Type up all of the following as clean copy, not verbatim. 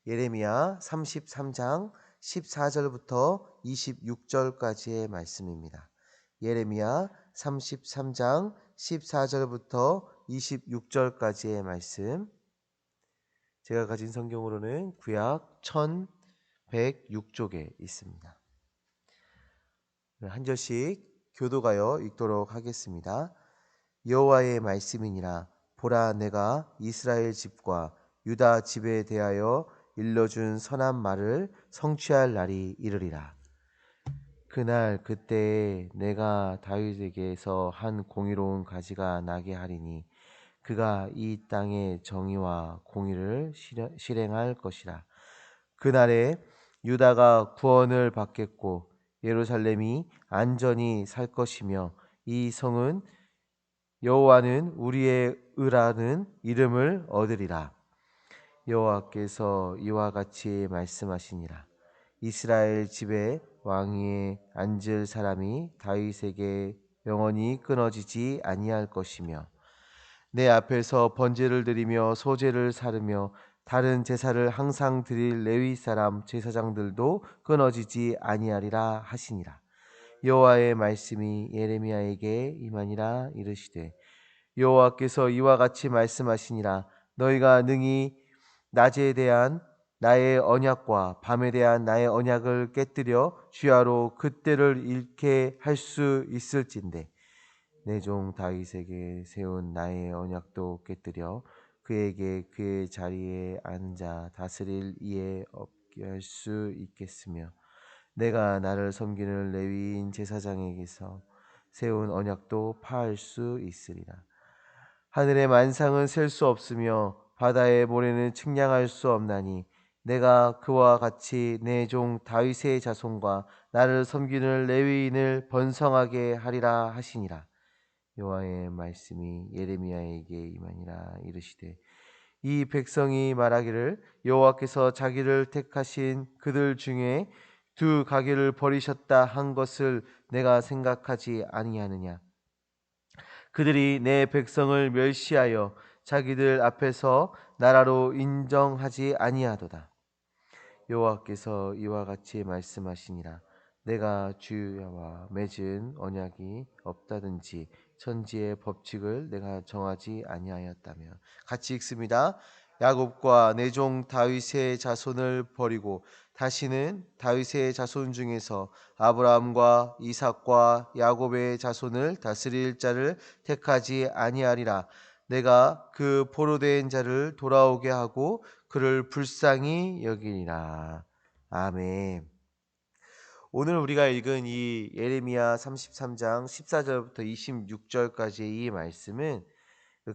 예레미야 33장 14절부터 26절까지의 말씀입니다. 예레미야 33장 14절부터 26절까지의 말씀. 제가 가진 성경으로는 구약 1106쪽에 있습니다. 한 절씩 교도가요 읽도록 하겠습니다. 여호와의 말씀이니라. 보라, 내가 이스라엘 집과 유다 집에 대하여 일러준 선한 말을 성취할 날이 이르리라. 그날 그때에 내가 다윗에게서 한 공의로운 가지가 나게 하리니 그가 이 땅의 정의와 공의를 실행할 것이라. 그날에 유다가 구원을 받겠고 예루살렘이 안전히 살 것이며 이 성은 여호와는 우리의 의라는 이름을 얻으리라. 여호와께서 이와 같이 말씀하시니라. 이스라엘 집에 왕위에 앉을 사람이 다윗에게 영원히 끊어지지 아니할 것이며 내 앞에서 번제를 드리며 소제를 사르며 다른 제사를 항상 드릴 레위 사람 제사장들도 끊어지지 아니하리라 하시니라. 여호와의 말씀이 예레미야에게 임하니라. 이르시되 여호와께서 이와 같이 말씀하시니라. 너희가 능히 낮에 대한 나의 언약과 밤에 대한 나의 언약을 깨뜨려 주야로 그때를 잃게 할 수 있을진데 내 종 다윗에게 세운 나의 언약도 깨뜨려 그에게 그의 자리에 앉아 다스릴 이에 없게 할 수 있겠으며 내가 나를 섬기는 레위인 제사장에게서 세운 언약도 파할 수 있으리라. 하늘의 만상은 셀 수 없으며 바다의 모래는 측량할 수 없나니 내가 그와 같이 내 종 다윗의 자손과 나를 섬기는 레위인을 번성하게 하리라 하시니라. 여호와의 말씀이 예레미야에게 임하니라. 이르시되 이 백성이 말하기를 여호와께서 자기를 택하신 그들 중에 두 가게를 버리셨다 한 것을 내가 생각하지 아니하느냐. 그들이 내 백성을 멸시하여 자기들 앞에서 나라로 인정하지 아니하도다. 여호와께서 이와 같이 말씀하시니라. 내가 주야와 맺은 언약이 없다든지 천지의 법칙을 내가 정하지 아니하였다며. 같이 읽습니다. 야곱과 내 종 다윗의 자손을 버리고 다시는 다윗의 자손 중에서 아브라함과 이삭과 야곱의 자손을 다스릴 자를 택하지 아니하리라. 내가 그 포로된 자를 돌아오게 하고 그를 불쌍히 여기리라. 아멘. 오늘 우리가 읽은 이 예레미야 33장 14절부터 26절까지의 이 말씀은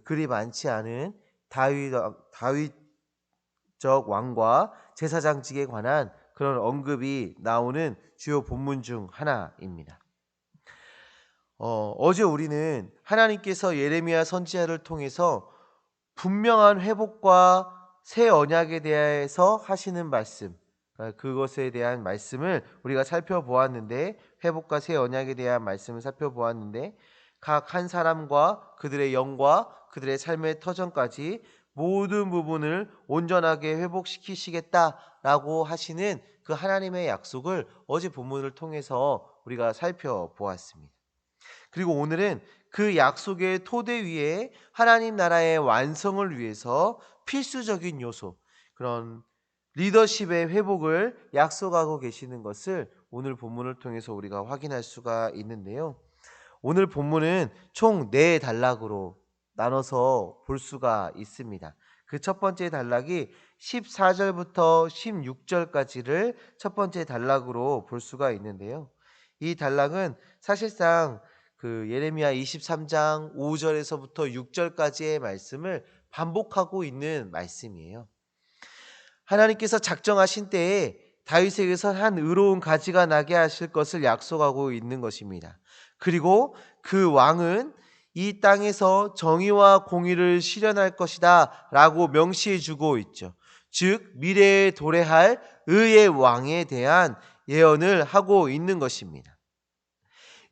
그리 많지 않은 다윗적 왕과 제사장직에 관한 그런 언급이 나오는 주요 본문 중 하나입니다. 어제 우리는 하나님께서 예레미야 선지자를 통해서 분명한 회복과 새 언약에 대해서 하시는 말씀, 그것에 대한 말씀을 우리가 살펴보았는데, 회복과 새 언약에 대한 말씀을 살펴보았는데, 각 한 사람과 그들의 영과 그들의 삶의 터전까지 모든 부분을 온전하게 회복시키시겠다라고 하시는 그 하나님의 약속을 어제 본문을 통해서 우리가 살펴보았습니다. 그리고 오늘은 그 약속의 토대 위에 하나님 나라의 완성을 위해서 필수적인 요소, 그런 리더십의 회복을 약속하고 계시는 것을 오늘 본문을 통해서 우리가 확인할 수가 있는데요. 오늘 본문은 총 4단락으로 나눠서 볼 수가 있습니다. 그 첫 번째 단락이 14절부터 16절까지를 첫 번째 단락으로 볼 수가 있는데요. 이 단락은 사실상 그 예레미야 23장 5절에서부터 6절까지의 말씀을 반복하고 있는 말씀이에요. 하나님께서 작정하신 때에 다윗에게서 한 의로운 가지가 나게 하실 것을 약속하고 있는 것입니다. 그리고 그 왕은 이 땅에서 정의와 공의를 실현할 것이다 라고 명시해 주고 있죠. 즉 미래에 도래할 의의 왕에 대한 예언을 하고 있는 것입니다.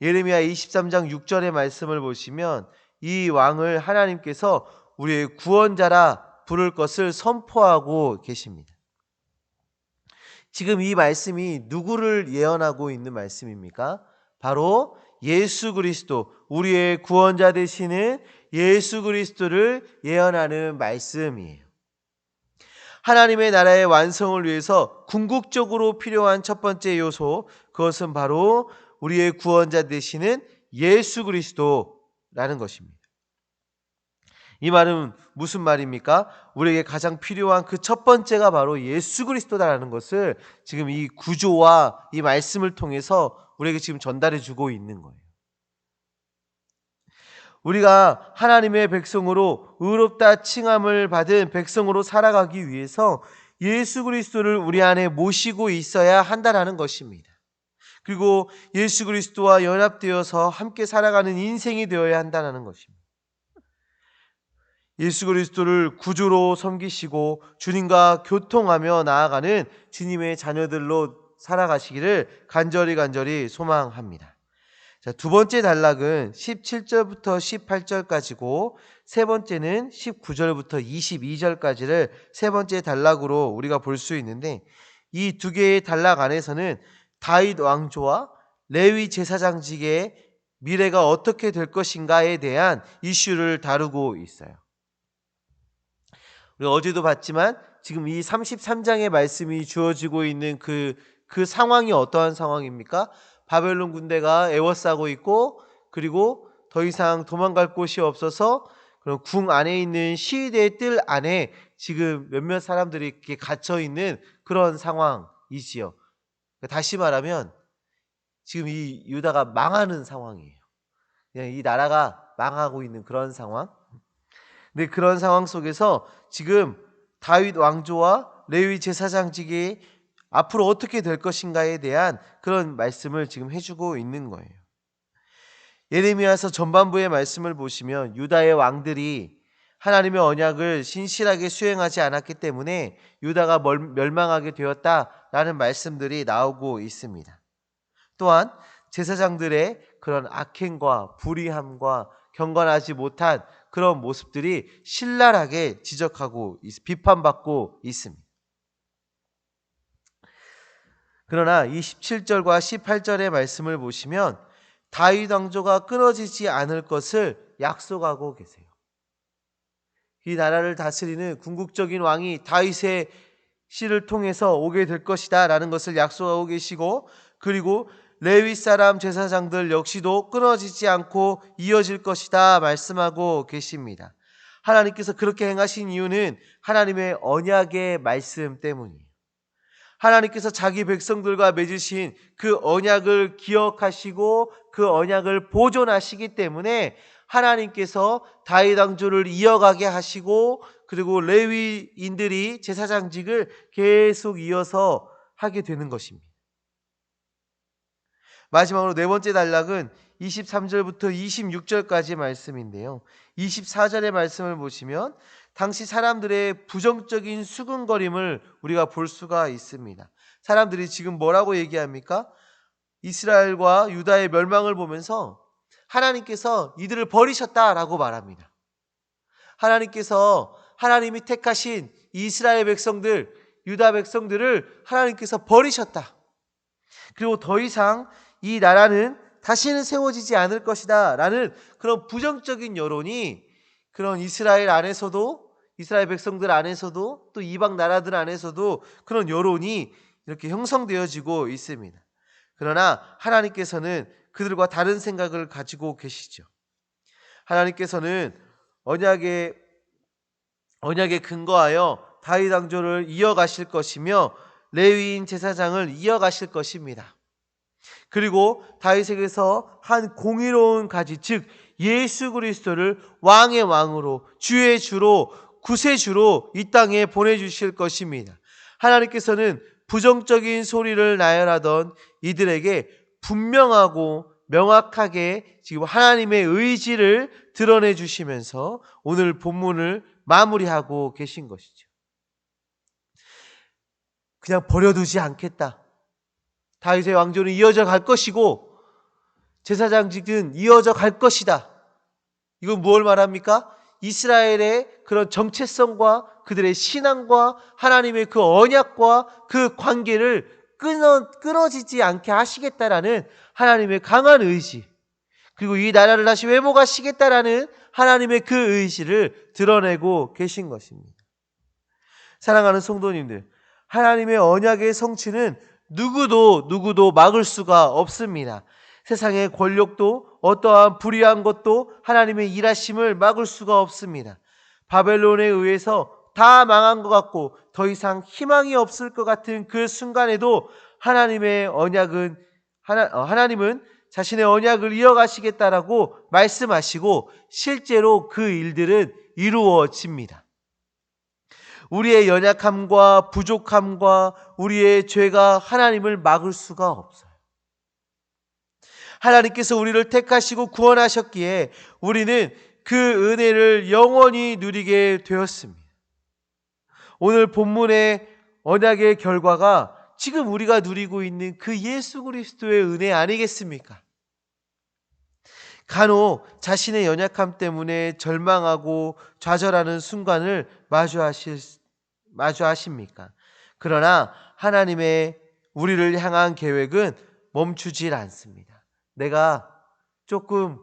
예레미야 23장 6절의 말씀을 보시면 이 왕을 하나님께서 우리의 구원자라 부를 것을 선포하고 계십니다. 지금 이 말씀이 누구를 예언하고 있는 말씀입니까? 바로 예수 그리스도, 우리의 구원자 되시는 예수 그리스도를 예언하는 말씀이에요. 하나님의 나라의 완성을 위해서 궁극적으로 필요한 첫 번째 요소, 그것은 바로 우리의 구원자 되시는 예수 그리스도라는 것입니다. 이 말은 무슨 말입니까? 우리에게 가장 필요한 그 첫 번째가 바로 예수 그리스도다라는 것을 지금 이 구조와 이 말씀을 통해서 우리에게 지금 전달해 주고 있는 거예요. 우리가 하나님의 백성으로 의롭다 칭함을 받은 백성으로 살아가기 위해서 예수 그리스도를 우리 안에 모시고 있어야 한다는 것입니다. 그리고 예수 그리스도와 연합되어서 함께 살아가는 인생이 되어야 한다는 것입니다. 예수 그리스도를 구주로 섬기시고 주님과 교통하며 나아가는 주님의 자녀들로 살아가시기를 간절히 소망합니다. 자, 두 번째 단락은 17절부터 18절까지고 세 번째는 19절부터 22절까지를 세 번째 단락으로 우리가 볼 수 있는데, 이 두 개의 단락 안에서는 다윗 왕조와 레위 제사장직의 미래가 어떻게 될 것인가에 대한 이슈를 다루고 있어요. 우리 어제도 봤지만 지금 이 33장의 말씀이 주어지고 있는 그 상황이 어떠한 상황입니까? 바벨론 군대가 에워싸고 있고, 그리고 더 이상 도망갈 곳이 없어서 그런 궁 안에 있는 시위대의 뜰 안에 지금 몇몇 사람들이 이렇게 갇혀 있는 그런 상황이지요. 다시 말하면 지금 이 유다가 망하는 상황이에요. 그냥 이 나라가 망하고 있는 그런 상황. 근데 그런 상황 속에서 지금 다윗 왕조와 레위 제사장직이 앞으로 어떻게 될 것인가에 대한 그런 말씀을 지금 해주고 있는 거예요. 예레미야서 전반부의 말씀을 보시면 유다의 왕들이 하나님의 언약을 신실하게 수행하지 않았기 때문에 유다가 멸망하게 되었다라는 말씀들이 나오고 있습니다. 또한 제사장들의 그런 악행과 불의함과 경건하지 못한 그런 모습들이 신랄하게 지적하고 비판받고 있습니다. 그러나 이 17절과 18절의 말씀을 보시면 다윗 왕조가 끊어지지 않을 것을 약속하고 계세요. 이 나라를 다스리는 궁극적인 왕이 다윗의 씨를 통해서 오게 될 것이다 라는 것을 약속하고 계시고, 그리고 레위 사람 제사장들 역시도 끊어지지 않고 이어질 것이다 말씀하고 계십니다. 하나님께서 그렇게 행하신 이유는 하나님의 언약의 말씀 때문이에요. 하나님께서 자기 백성들과 맺으신 그 언약을 기억하시고 그 언약을 보존하시기 때문에 하나님께서 다윗 왕조를 이어가게 하시고, 그리고 레위인들이 제사장직을 계속 이어서 하게 되는 것입니다. 마지막으로 네 번째 단락은 23절부터 26절까지 말씀인데요. 24절의 말씀을 보시면 당시 사람들의 부정적인 수근거림을 우리가 볼 수가 있습니다. 사람들이 지금 뭐라고 얘기합니까? 이스라엘과 유다의 멸망을 보면서 하나님께서 이들을 버리셨다라고 말합니다. 하나님이 택하신 이스라엘 백성들, 유다 백성들을 하나님께서 버리셨다. 그리고 더 이상 이 나라는 다시는 세워지지 않을 것이다 라는 그런 부정적인 여론이 그런 이스라엘 안에서도, 이스라엘 백성들 안에서도, 또 이방 나라들 안에서도 그런 여론이 이렇게 형성되어지고 있습니다. 그러나 하나님께서는 그들과 다른 생각을 가지고 계시죠. 하나님께서는 언약에 근거하여 다윗 왕조를 이어가실 것이며 레위인 제사장을 이어가실 것입니다. 그리고 다윗에게서 한 공의로운 가지, 즉 예수 그리스도를 왕의 왕으로, 주의 주로, 구세주로 이 땅에 보내주실 것입니다. 하나님께서는 부정적인 소리를 나열하던 이들에게 분명하고 명확하게 지금 하나님의 의지를 드러내 주시면서 오늘 본문을 마무리하고 계신 것이죠. 그냥 버려두지 않겠다. 다윗의 왕조는 이어져 갈 것이고 제사장직은 이어져 갈 것이다. 이건 무엇을 말합니까? 이스라엘의 그런 정체성과 그들의 신앙과 하나님의 그 언약과 그 관계를 끊어지지 않게 하시겠다라는 하나님의 강한 의지, 그리고 이 나라를 다시 회복하시겠다라는 하나님의 그 의지를 드러내고 계신 것입니다. 사랑하는 성도님들, 하나님의 언약의 성취는 누구도 막을 수가 없습니다. 세상의 권력도 어떠한 불의한 것도 하나님의 일하심을 막을 수가 없습니다. 바벨론에 의해서 다 망한 것 같고 더 이상 희망이 없을 것 같은 그 순간에도 하나님의 언약은 하나님은 자신의 언약을 이어가시겠다라고 말씀하시고 실제로 그 일들은 이루어집니다. 우리의 연약함과 부족함과 우리의 죄가 하나님을 막을 수가 없어요. 하나님께서 우리를 택하시고 구원하셨기에 우리는 그 은혜를 영원히 누리게 되었습니다. 오늘 본문의 언약의 결과가 지금 우리가 누리고 있는 그 예수 그리스도의 은혜 아니겠습니까? 간혹 자신의 연약함 때문에 절망하고 좌절하는 순간을 마주하십니까? 그러나 하나님의 우리를 향한 계획은 멈추질 않습니다. 내가 조금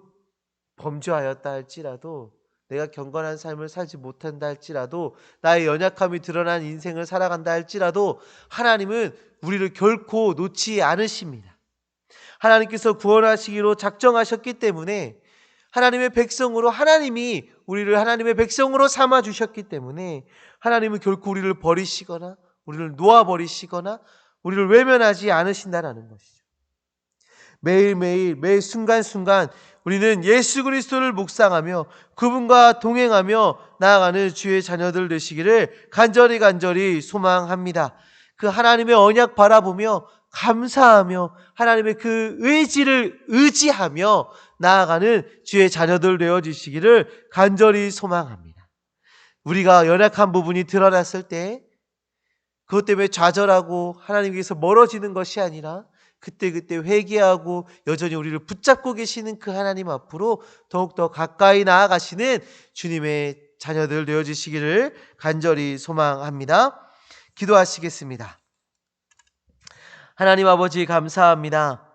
범죄하였다 할지라도, 내가 경건한 삶을 살지 못한다 할지라도, 나의 연약함이 드러난 인생을 살아간다 할지라도 하나님은 우리를 결코 놓지 않으십니다. 하나님께서 구원하시기로 작정하셨기 때문에, 하나님의 백성으로 하나님이 우리를 하나님의 백성으로 삼아 주셨기 때문에 하나님은 결코 우리를 버리시거나 우리를 놓아버리시거나 우리를 외면하지 않으신다라는 것이죠. 매일매일 매 순간순간 우리는 예수 그리스도를 묵상하며 그분과 동행하며 나아가는 주의 자녀들 되시기를 간절히 소망합니다. 그 하나님의 언약 바라보며 감사하며 하나님의 그 의지를 의지하며 나아가는 주의 자녀들 되어주시기를 간절히 소망합니다. 우리가 연약한 부분이 드러났을 때 그것 때문에 좌절하고 하나님께서 멀어지는 것이 아니라 그때 회개하고 여전히 우리를 붙잡고 계시는 그 하나님 앞으로 더욱더 가까이 나아가시는 주님의 자녀들 되어주시기를 간절히 소망합니다. 기도하시겠습니다. 하나님 아버지 감사합니다.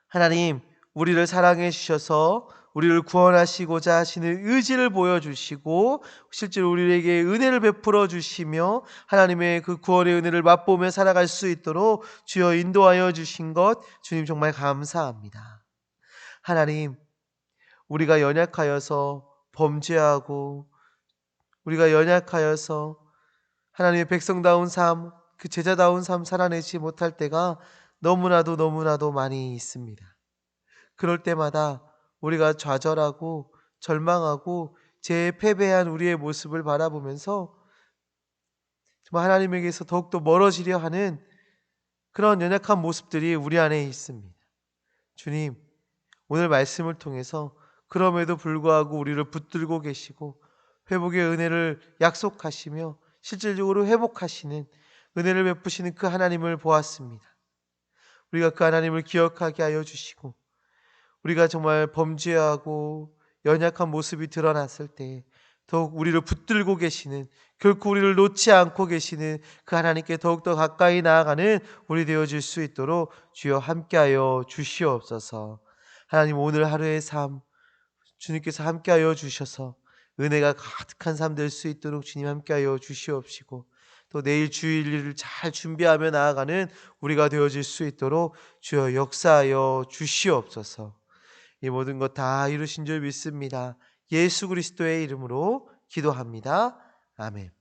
하나님, 우리를 사랑해 주셔서 우리를 구원하시고자 하시는 의지를 보여주시고 실제로 우리에게 은혜를 베풀어 주시며 하나님의 그 구원의 은혜를 맛보며 살아갈 수 있도록 주여 인도하여 주신 것 주님 정말 감사합니다. 하나님, 우리가 연약하여서 범죄하고 우리가 연약하여서 하나님의 백성다운 삶, 그 제자다운 삶 살아내지 못할 때가 너무나도 많이 있습니다. 그럴 때마다 우리가 좌절하고 절망하고 패배한 우리의 모습을 바라보면서 정말 하나님에게서 더욱더 멀어지려 하는 그런 연약한 모습들이 우리 안에 있습니다. 주님, 오늘 말씀을 통해서 그럼에도 불구하고 우리를 붙들고 계시고 회복의 은혜를 약속하시며 실질적으로 회복하시는 은혜를 베푸시는 그 하나님을 보았습니다. 우리가 그 하나님을 기억하게 하여 주시고 우리가 정말 범죄하고 연약한 모습이 드러났을 때 더욱 우리를 붙들고 계시는, 결코 우리를 놓지 않고 계시는 그 하나님께 더욱더 가까이 나아가는 우리 되어질 수 있도록 주여 함께하여 주시옵소서. 하나님, 오늘 하루의 삶 주님께서 함께하여 주셔서 은혜가 가득한 삶 될 수 있도록 주님 함께하여 주시옵시고 또 내일 주일 일을 잘 준비하며 나아가는 우리가 되어질 수 있도록 주여 역사하여 주시옵소서. 이 모든 것 다 이루신 줄 믿습니다. 예수 그리스도의 이름으로 기도합니다. 아멘.